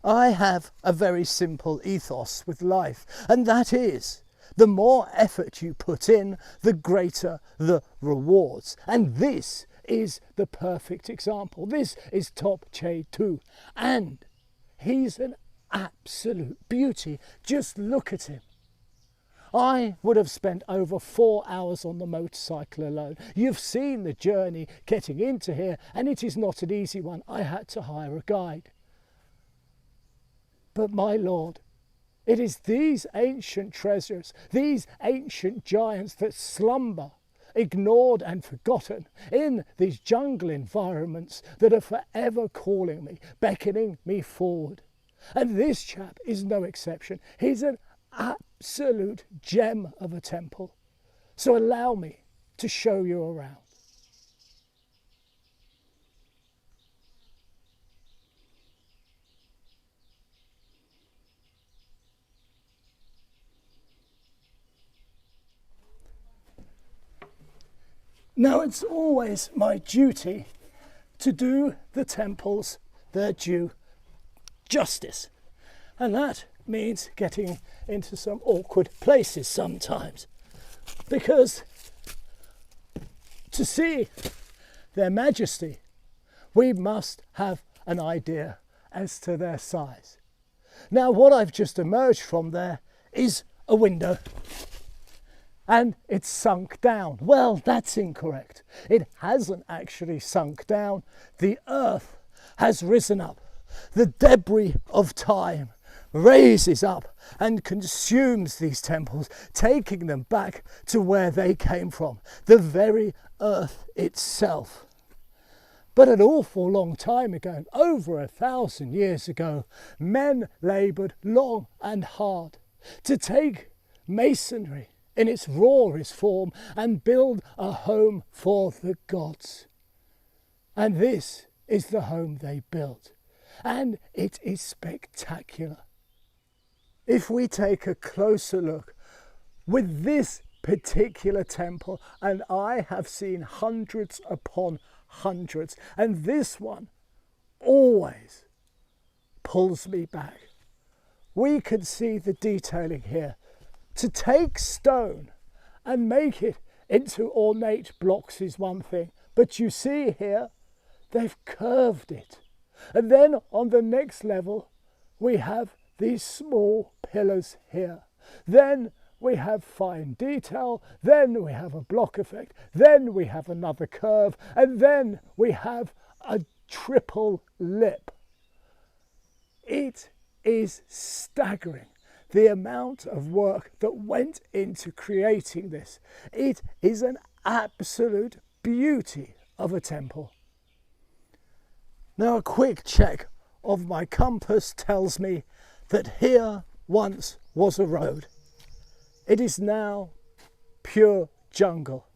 I have a very simple ethos with life, and that is, the more effort you put in, the greater the rewards. And this is the perfect example. This is Chey too. And he's an absolute beauty. Just look at him. I would have spent over 4 hours on the motorcycle alone. You've seen the journey getting into here, and it is not an easy one. I had to hire a guide. But my Lord, it is these ancient treasures, these ancient giants that slumber, ignored and forgotten in these jungle environments that are forever calling me, beckoning me forward. And this chap is no exception. He's an absolute gem of a temple. So allow me to show you around. Now, it's always my duty to do the temples their due justice. And that means getting into some awkward places sometimes. Because to see their majesty, we must have an idea as to their size. Now, what I've just emerged from there is a window. And it's sunk down. Well, that's incorrect. It hasn't actually sunk down. The earth has risen up. The debris of time raises up and consumes these temples, taking them back to where they came from, the very earth itself. But an awful long time ago, over 1,000 years ago, men laboured long and hard to take masonry in its rawest form and build a home for the gods. And this is the home they built. And it is spectacular. If we take a closer look with this particular temple, and I have seen hundreds upon hundreds, and this one always pulls me back. We can see the detailing here. To take stone and make it into ornate blocks is one thing, but you see here, they've curved it. And then on the next level, we have these small pillars here. Then we have fine detail, then we have a block effect, then we have another curve, and then we have a triple lip. It is staggering, the amount of work that went into creating this. It is an absolute beauty of a temple. Now, a quick check of my compass tells me that here once was a road. It is now pure jungle,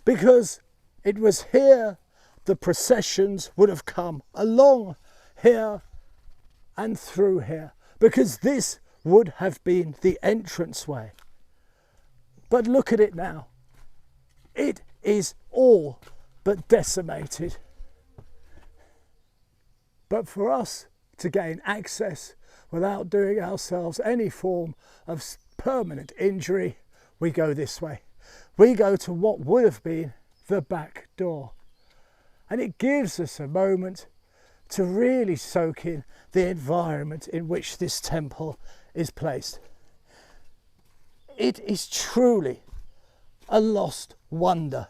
because it was here the processions would have come, along here and through here, because this would have been the entranceway. But look at it now. It is all but decimated. But for us to gain access without doing ourselves any form of permanent injury, we go this way. We go to what would have been the back door. And it gives us a moment to really soak in the environment in which this temple is placed. It is truly a lost wonder.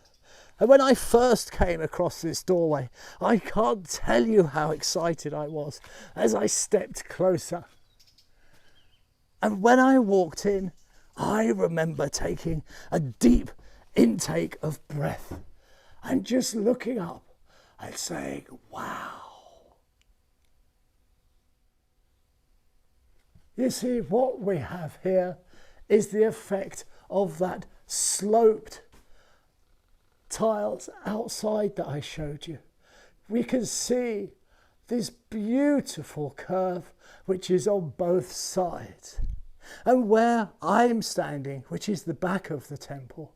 And when I first came across this doorway, I can't tell you how excited I was as I stepped closer. And when I walked in, I remember taking a deep intake of breath and just looking up and saying, wow. You see, what we have here is the effect of that sloped tiles outside that I showed you. We can see this beautiful curve which is on both sides. And where I'm standing, which is the back of the temple,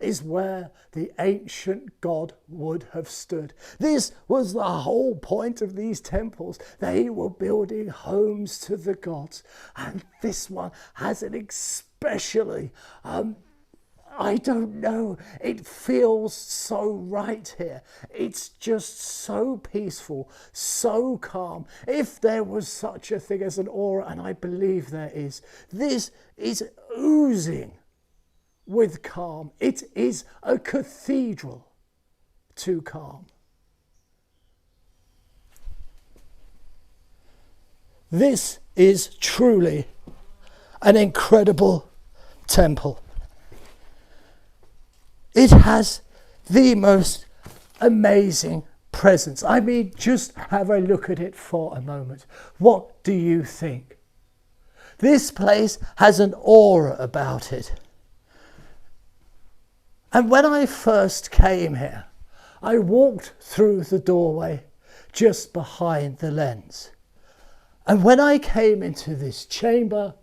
is where the ancient God would have stood. This was the whole point of these temples. They were building homes to the gods. And this one has an especially, I don't know, it feels so right here. It's just so peaceful, so calm. If there was such a thing as an aura, and I believe there is, this is oozing with calm. It is a cathedral to calm. This is truly an incredible temple. It has the most amazing presence. I mean, just have a look at it for a moment. What do you think? This place has an aura about it. And when I first came here, I walked through the doorway just behind the lens. And when I came into this chamber,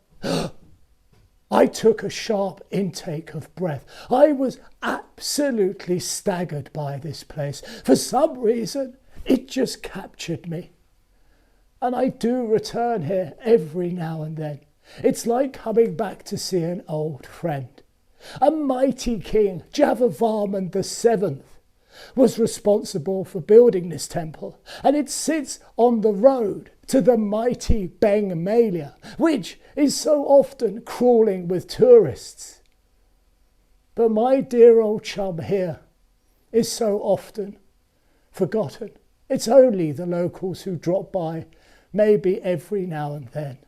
I took a sharp intake of breath. I was absolutely staggered by this place. For some reason, it just captured me. And I do return here every now and then. It's like coming back to see an old friend. A mighty king, Jayavarman VII, was responsible for building this temple, and it sits on the road to the mighty Beng Melia, which is so often crawling with tourists. But my dear old chum here is so often forgotten. It's only the locals who drop by, maybe every now and then.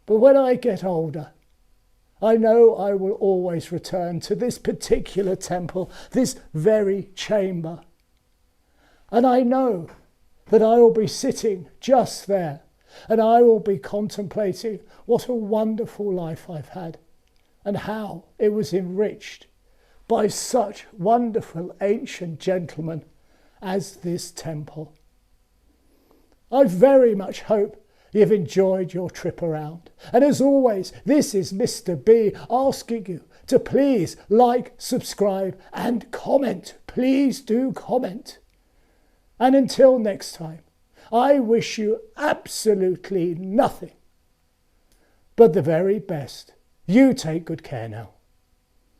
But when I get older, I know I will always return to this particular temple, this very chamber. And I know that I will be sitting just there, and I will be contemplating what a wonderful life I've had, and how it was enriched by such wonderful ancient gentlemen as this temple. I very much hope you've enjoyed your trip around. And as always, this is Mr. B asking you to please like, subscribe and comment. Please do comment. And until next time, I wish you absolutely nothing but the very best. You take good care now.